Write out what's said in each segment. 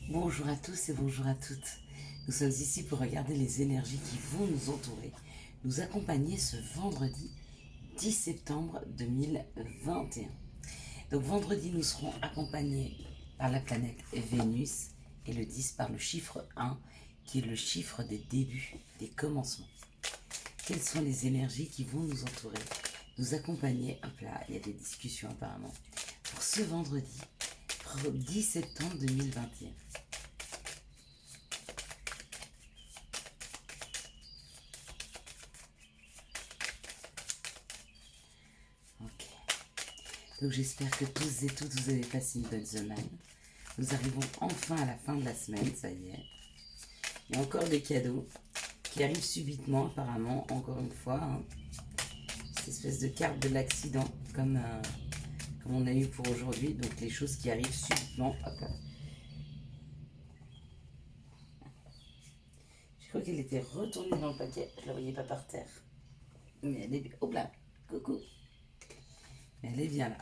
Bonjour à tous et bonjour à toutes. Nous sommes ici pour regarder les énergies qui vont nous entourer, nous accompagner ce vendredi 10 septembre 2021. Donc vendredi, nous serons accompagnés par la planète Vénus et le 10 par le chiffre 1 qui est le chiffre des débuts, des commencements. Quelles sont les énergies qui vont nous entourer, nous accompagner? Hop là, il y a des discussions apparemment. Pour ce vendredi 10 septembre 2021. Ok. Donc j'espère que tous et toutes vous avez passé une bonne semaine. Nous arrivons enfin à la fin de la semaine, ça y est. Il y a encore des cadeaux qui arrivent subitement apparemment, encore une fois. Hein. Cette espèce de carte de l'accident comme on a eu pour aujourd'hui. Donc les choses qui arrivent subitement. Hop là. Je crois qu'elle était retournée dans le paquet. Je ne la voyais pas par terre. Mais elle est bien. Hop là, coucou. Elle est bien là.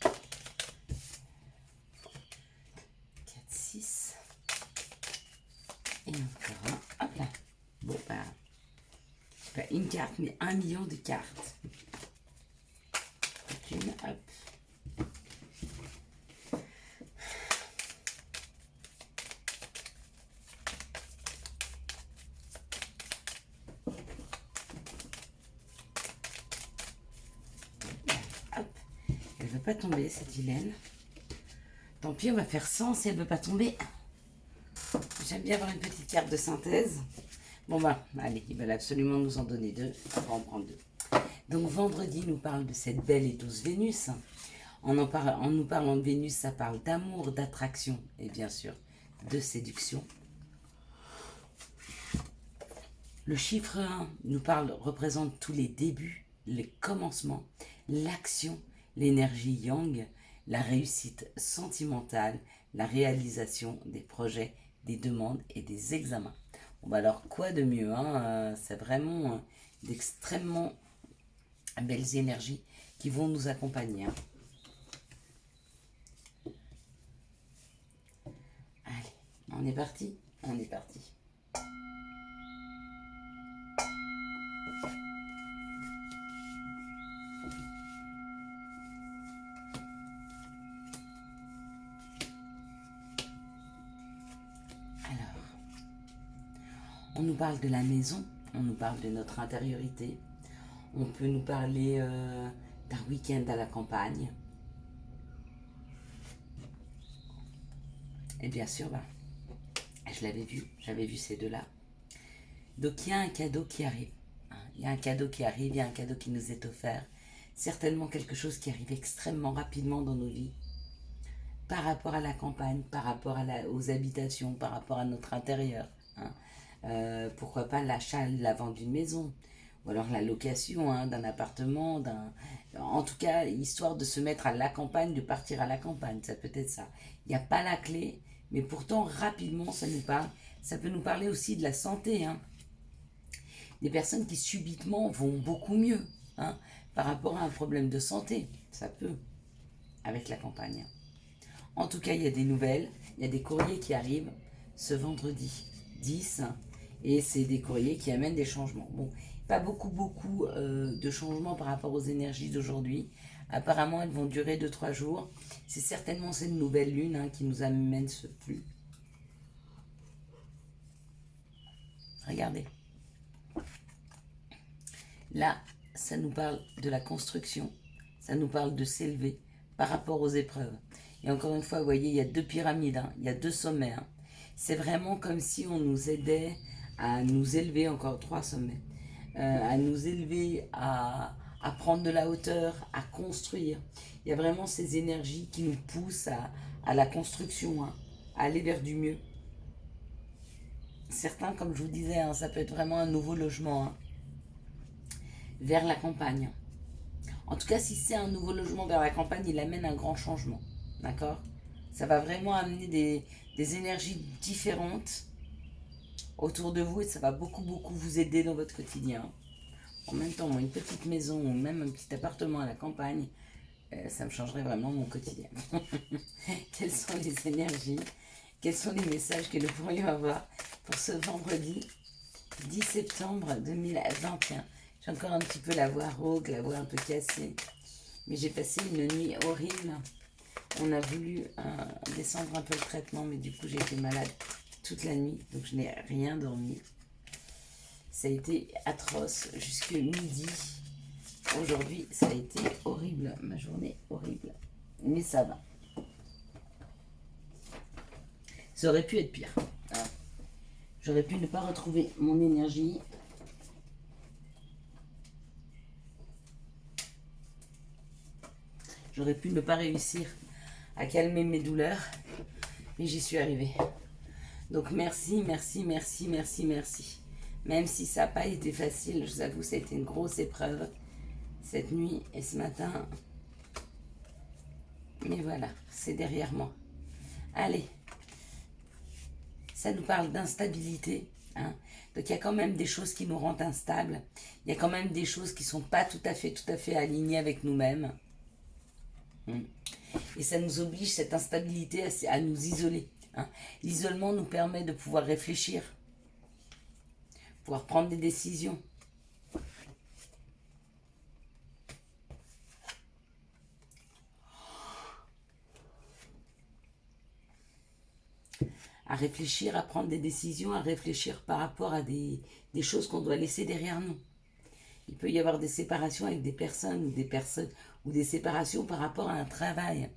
4, 6. Et encore un. Hop là. Bon, bah. Pas une carte, mais 1 million de cartes. Une, hop. Hop. Elle ne veut pas tomber, cette vilaine. Tant pis, on va faire 100 si elle ne veut pas tomber. J'aime bien avoir une petite carte de synthèse. Bon bah, allez, ils veulent absolument nous en donner 2. On va en prendre 2. Donc vendredi nous parle de cette belle et douce Vénus. En nous parlant de Vénus, ça parle d'amour, d'attraction et bien sûr de séduction. Le chiffre 1 représente tous les débuts, les commencements, l'action, l'énergie yang, la réussite sentimentale, la réalisation des projets, des demandes et des examens. Bon bah alors quoi de mieux, hein, c'est vraiment d'extrêmement belles énergies qui vont nous accompagner. Hein. Allez, on est parti? On est parti. Alors, on nous parle de la maison, on nous parle de notre intériorité, on peut nous parler d'un week-end à la campagne. Et bien sûr, bah, j'avais vu ces deux-là. Donc il y a un cadeau qui arrive. Hein. Il y a un cadeau qui arrive, il y a un cadeau qui nous est offert. Certainement quelque chose qui arrive extrêmement rapidement dans nos vies. Par rapport à la campagne, par rapport aux habitations, par rapport à notre intérieur. Hein. Pourquoi pas l'achat, la vente d'une maison, ou alors la location hein, d'un appartement, en tout cas, histoire de se mettre à la campagne, de partir à la campagne, ça peut être ça. Il n'y a pas la clé, mais pourtant rapidement ça nous parle. Ça peut nous parler aussi de la santé. Hein. Des personnes qui subitement vont beaucoup mieux hein, par rapport à un problème de santé, ça peut, avec la campagne. En tout cas, il y a des nouvelles, il y a des courriers qui arrivent ce vendredi 10 et c'est des courriers qui amènent des changements. Bon, pas beaucoup de changements par rapport aux énergies d'aujourd'hui. Apparemment, elles vont durer 2-3 jours. C'est certainement cette nouvelle lune hein, qui nous amène ce flux. Regardez. Là, ça nous parle de la construction. Ça nous parle de s'élever par rapport aux épreuves. Et encore une fois, vous voyez, il y a 2 pyramides, hein, il y a 2 sommets. Hein. C'est vraiment comme si on nous aidait à nous élever, encore 3 sommets, à nous élever, à prendre de la hauteur, à construire. Il y a vraiment ces énergies qui nous poussent à la construction, hein, à aller vers du mieux. Certains, comme je vous disais, hein, ça peut être vraiment un nouveau logement hein, vers la campagne. En tout cas, si c'est un nouveau logement vers la campagne, il amène un grand changement. D'accord? Ça va vraiment amener des énergies différentes autour de vous et ça va beaucoup vous aider dans votre quotidien. En même temps, moi, une petite maison ou même un petit appartement à la campagne, ça me changerait vraiment mon quotidien. Quelles sont les énergies quels sont les messages que nous pourrions avoir pour ce vendredi 10 septembre 2021. J'ai encore un petit peu la voix rauque, la voix un peu cassée. Mais j'ai passé une nuit horrible. On a voulu descendre un peu le traitement, mais du coup j'ai été malade toute la nuit. Donc je n'ai rien dormi. Ça a été atroce jusque midi. Aujourd'hui, ça a été horrible. Ma journée horrible. Mais ça va. Ça aurait pu être pire. Hein. J'aurais pu ne pas retrouver mon énergie. J'aurais pu ne pas réussir à calmer mes douleurs. Mais j'y suis arrivée. Donc merci, merci, merci, merci, merci. Même si ça n'a pas été facile, je vous avoue, ça a été une grosse épreuve cette nuit et ce matin. Mais voilà, c'est derrière moi. Allez, ça nous parle d'instabilité. Hein. Donc il y a quand même des choses qui nous rendent instables. Il y a quand même des choses qui ne sont pas tout à fait alignées avec nous-mêmes. Et ça nous oblige, cette instabilité, à nous isoler. Hein. L'isolement nous permet de pouvoir réfléchir, pouvoir prendre des décisions. À réfléchir, à prendre des décisions, à réfléchir par rapport à des choses qu'on doit laisser derrière nous. Il peut y avoir des séparations avec des personnes ou des séparations par rapport à un travail.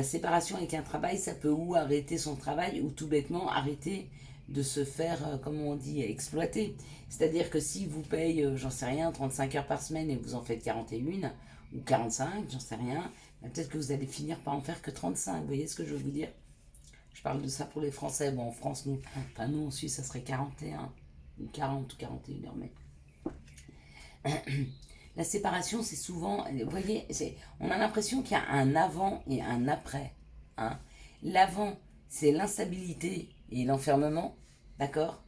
Séparation avec un travail, ça peut ou arrêter son travail ou tout bêtement arrêter de se faire, comment on dit, exploiter. C'est-à-dire que si vous payez, j'en sais rien, 35 heures par semaine et vous en faites 41 ou 45, j'en sais rien, peut-être que vous allez finir par en faire que 35. Vous voyez ce que je veux vous dire? Je parle de ça pour les Français. Bon, en France, nous en Suisse, ça serait 41 ou 40 ou 41 heures, mais... La séparation, c'est souvent, vous voyez, on a l'impression qu'il y a un avant et un après. Hein. L'avant, c'est l'instabilité et l'enfermement, d'accord?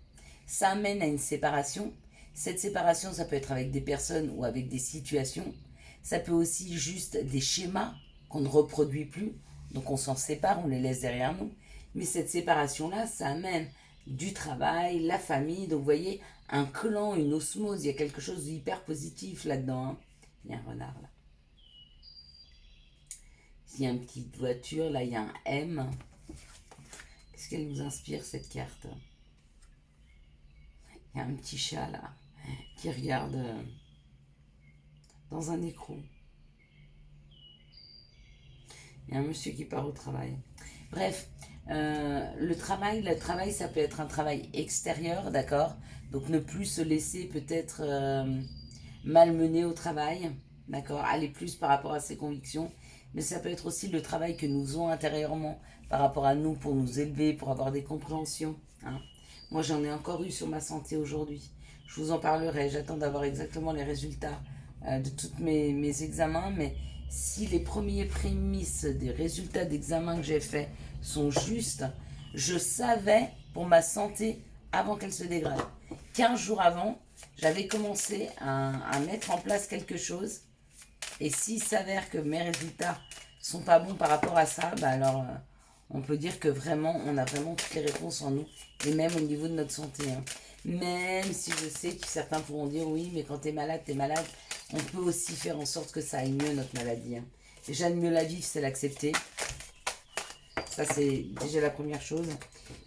Ça amène à une séparation. Cette séparation, ça peut être avec des personnes ou avec des situations. Ça peut aussi juste des schémas qu'on ne reproduit plus. Donc on s'en sépare, on les laisse derrière nous. Mais cette séparation-là, ça amène du travail, la famille. Donc vous voyez, un clan, une osmose, il y a quelque chose d'hyper positif là-dedans. Hein. Il y a un renard là. Ici, il y a une petite voiture, là il y a un M. Qu'est-ce qu'elle nous inspire cette carte? Il y a un petit chat là qui regarde dans un écrou. Il y a un monsieur qui part au travail. Bref, le travail, ça peut être un travail extérieur, d'accord? Donc ne plus se laisser peut-être malmener au travail, d'accord? Aller plus par rapport à ses convictions. Mais ça peut être aussi le travail que nous faisons intérieurement par rapport à nous pour nous élever, pour avoir des compréhensions. Hein. Moi, j'en ai encore eu sur ma santé aujourd'hui. Je vous en parlerai. J'attends d'avoir exactement les résultats de tous mes examens. Mais si les premiers prémices des résultats d'examen que j'ai faits sont justes, je savais pour ma santé avant qu'elle se dégrade. 15 jours avant, j'avais commencé à mettre en place quelque chose. Et s'il s'avère que mes résultats sont pas bons par rapport à ça, bah alors on peut dire que vraiment, on a vraiment toutes les réponses en nous. Et même au niveau de notre santé. Hein. Même si je sais que certains pourront dire oui, mais quand t'es malade, on peut aussi faire en sorte que ça aille mieux notre maladie. Hein. Déjà de mieux la vivre, c'est l'accepter. Ça, c'est déjà la première chose.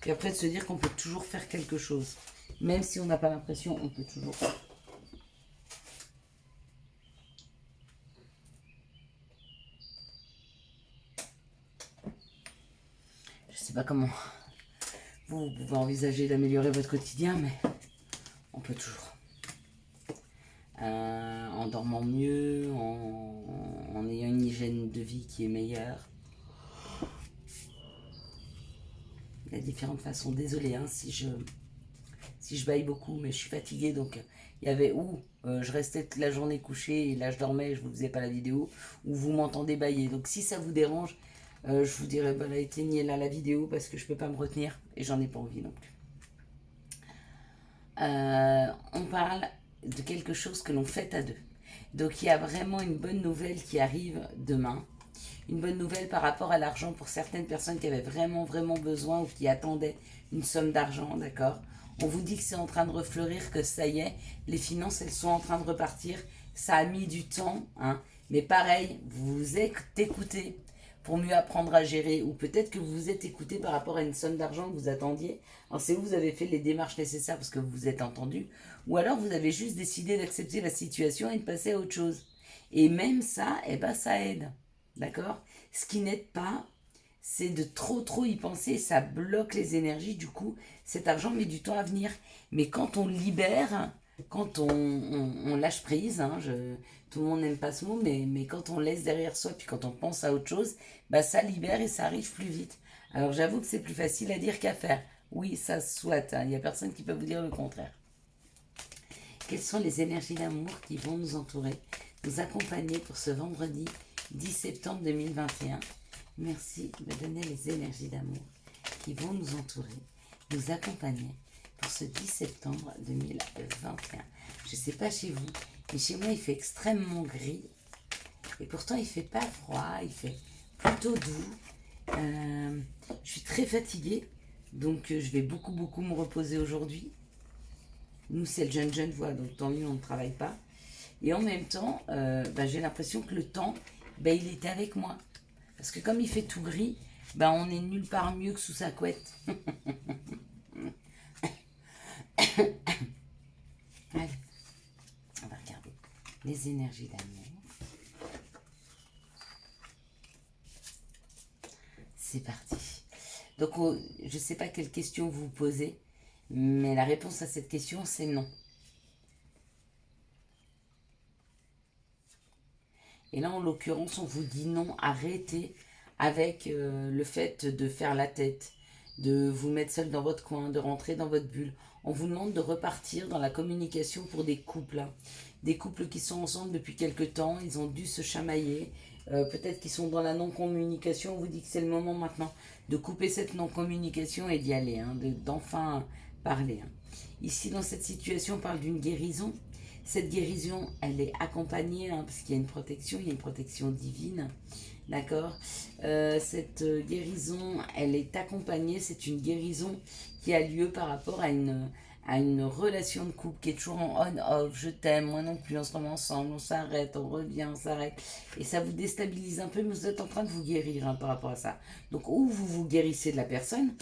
Puis après, de se dire qu'on peut toujours faire quelque chose. Même si on n'a pas l'impression, on peut toujours. Je sais pas comment vous pouvez envisager d'améliorer votre quotidien, mais on peut toujours. En dormant mieux, en ayant une hygiène de vie qui est meilleure. Il y a différentes façons. Désolée hein, si je baille beaucoup, mais je suis fatiguée. Donc il y avait où je restais toute la journée couchée et là je dormais et je ne vous faisais pas la vidéo, ou vous m'entendez bailler. Donc si ça vous dérange, je vous dirais bah, là, éteignez là la vidéo parce que je ne peux pas me retenir et j'en ai pas envie non plus. On parle de quelque chose que l'on fait à deux. Donc il y a vraiment une bonne nouvelle qui arrive demain. une bonne nouvelle par rapport à l'argent pour certaines personnes qui avaient vraiment, vraiment besoin ou qui attendaient une somme d'argent, d'accord? On vous dit que c'est en train de refleurir, que ça y est, les finances, elles sont en train de repartir. Ça a mis du temps, hein. Mais pareil, vous vous êtes écouté pour mieux apprendre à gérer, ou peut-être que vous vous êtes écouté par rapport à une somme d'argent que vous attendiez. Alors c'est où vous avez fait les démarches nécessaires parce que vous vous êtes entendu, ou alors vous avez juste décidé d'accepter la situation et de passer à autre chose. Et même ça, eh ben ça aide, d'accord? Ce qui n'aide pas, c'est de trop y penser, ça bloque les énergies, du coup, cet argent met du temps à venir. Mais quand on libère, quand on lâche prise, hein, tout le monde n'aime pas ce mot, mais quand on laisse derrière soi, puis quand on pense à autre chose, bah ça libère et ça arrive plus vite. Alors j'avoue que c'est plus facile à dire qu'à faire. Oui, ça soit, hein, il n'y a personne qui peut vous dire le contraire. Quelles sont les énergies d'amour qui vont nous entourer, nous accompagner pour ce vendredi 10 septembre 2021? Merci de me donner les énergies d'amour qui vont nous entourer, nous accompagner pour ce 10 septembre 2021. Je ne sais pas chez vous, mais chez moi il fait extrêmement gris. Et pourtant il ne fait pas froid, il fait plutôt doux. Je suis très fatiguée, donc je vais beaucoup me reposer aujourd'hui. Nous c'est le jeune voix, donc tant mieux on ne travaille pas. Et en même temps, j'ai l'impression que le temps, il était avec moi. Parce que comme il fait tout gris, on est nulle part mieux que sous sa couette. Allez, on va regarder les énergies d'amour. C'est parti. Donc, je ne sais pas quelle question vous posez, mais la réponse à cette question, c'est non. Et là, en l'occurrence, on vous dit non, arrêtez avec le fait de faire la tête, de vous mettre seul dans votre coin, de rentrer dans votre bulle. On vous demande de repartir dans la communication pour des couples. Des couples qui sont ensemble depuis quelque temps, ils ont dû se chamailler. Peut-être qu'ils sont dans la non-communication. On vous dit que c'est le moment maintenant de couper cette non-communication et d'y aller, hein, d'enfin parler. Hein. Ici, dans cette situation, on parle d'une guérison. Cette guérison, elle est accompagnée, hein, parce qu'il y a il y a une protection divine, d'accord. Cette guérison, elle est accompagnée, c'est une guérison qui a lieu par rapport à une relation de couple qui est toujours en on-off, je t'aime, moi non plus, on se remet ensemble, on s'arrête, on revient, on s'arrête, et ça vous déstabilise un peu, mais vous êtes en train de vous guérir, hein, par rapport à ça. Donc, ou vous vous guérissez de la personne,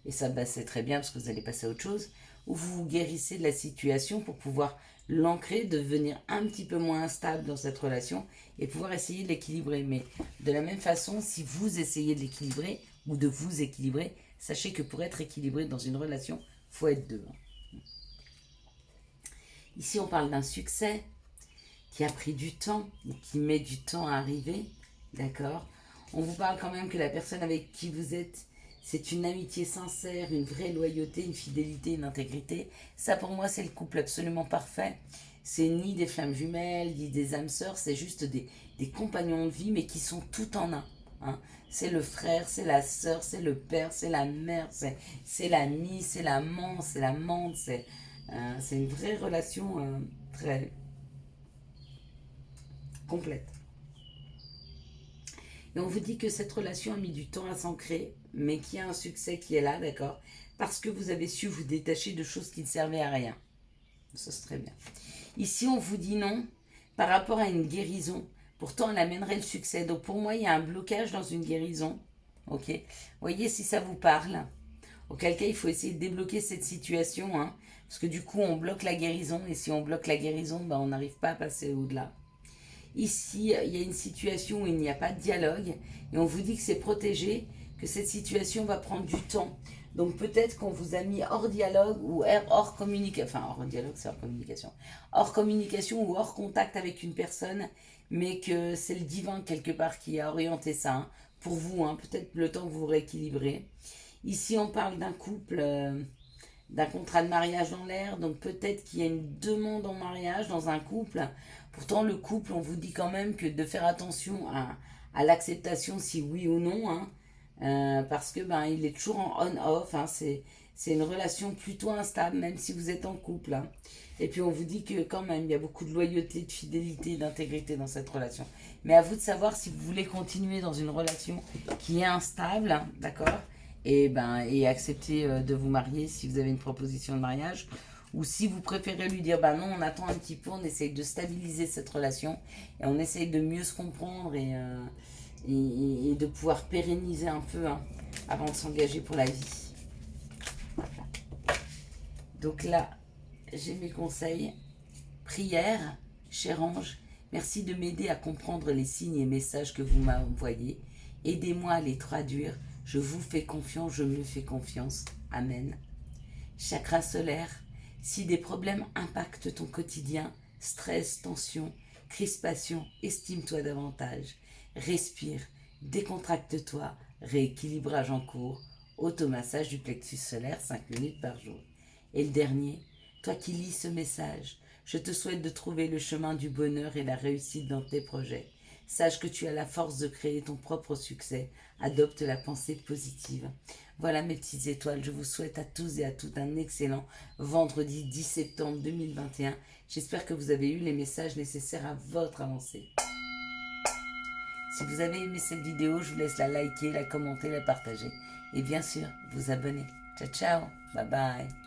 et ça, c'est très bien parce que vous allez passer à autre chose, ou vous vous guérissez de la situation pour pouvoir l'ancrer, devenir un petit peu moins instable dans cette relation et pouvoir essayer de l'équilibrer. Mais de la même façon, si vous essayez de l'équilibrer ou de vous équilibrer, sachez que pour être équilibré dans une relation, il faut être deux. Ici, on parle d'un succès qui a pris du temps, qui met du temps à arriver, d'accord? On vous parle quand même que la personne avec qui vous êtes, c'est une amitié sincère, une vraie loyauté, une fidélité, une intégrité. Ça, pour moi, c'est le couple absolument parfait. C'est ni des flammes jumelles, ni des âmes sœurs, c'est juste des compagnons de vie, mais qui sont tout en un. Hein. C'est le frère, c'est la sœur, c'est le père, c'est la mère, c'est l'ami, c'est l'amant, c'est l'amante. C'est une vraie relation très complète. Et on vous dit que cette relation a mis du temps à s'ancrer, mais qu'il y a un succès qui est là, d'accord? Parce que vous avez su vous détacher de choses qui ne servaient à rien. Ça, c'est très bien. Ici, on vous dit non par rapport à une guérison. Pourtant, elle amènerait le succès. Donc, pour moi, il y a un blocage dans une guérison. Ok? Voyez si ça vous parle. Auquel cas, il faut essayer de débloquer cette situation. Hein, parce que du coup, on bloque la guérison. Et si on bloque la guérison, on n'arrive pas à passer au-delà. Ici, il y a une situation où il n'y a pas de dialogue et on vous dit que c'est protégé, que cette situation va prendre du temps. Donc peut-être qu'on vous a mis hors dialogue ou hors communication, enfin hors dialogue c'est hors communication ou hors contact avec une personne, mais que c'est le divin quelque part qui a orienté ça, hein, pour vous, hein, peut-être le temps que vous rééquilibrez. Ici on parle d'un couple, d'un contrat de mariage dans l'air, donc peut-être qu'il y a une demande en mariage dans un couple. Pourtant, le couple, on vous dit quand même que de faire attention à l'acceptation, si oui ou non. Hein. parce que ben il est toujours en on-off, hein, c'est une relation plutôt instable, même si vous êtes en couple, hein. Et puis on vous dit que quand même, il y a beaucoup de loyauté, de fidélité, d'intégrité dans cette relation. Mais à vous de savoir si vous voulez continuer dans une relation qui est instable, hein, d'accord? Et accepter de vous marier si vous avez une proposition de mariage. Ou si vous préférez lui dire, bah non, on attend un petit peu, on essaye de stabiliser cette relation et on essaye de mieux se comprendre et de pouvoir pérenniser un peu, hein, avant de s'engager pour la vie. Donc là, j'ai mes conseils. Prière, cher ange, merci de m'aider à comprendre les signes et messages que vous m'envoyez. Aidez-moi à les traduire. Je vous fais confiance, je me fais confiance. Amen. Chakra solaire, si des problèmes impactent ton quotidien, stress, tension, crispation, estime-toi davantage. Respire, décontracte-toi, rééquilibrage en cours, automassage du plexus solaire 5 minutes par jour. Et le dernier, toi qui lis ce message, je te souhaite de trouver le chemin du bonheur et la réussite dans tes projets. Sache que tu as la force de créer ton propre succès. Adopte la pensée positive. Voilà mes petites étoiles, je vous souhaite à tous et à toutes un excellent vendredi 10 septembre 2021. J'espère que vous avez eu les messages nécessaires à votre avancée. Si vous avez aimé cette vidéo, je vous laisse la liker, la commenter, la partager. Et bien sûr, vous abonner. Ciao, ciao. Bye bye.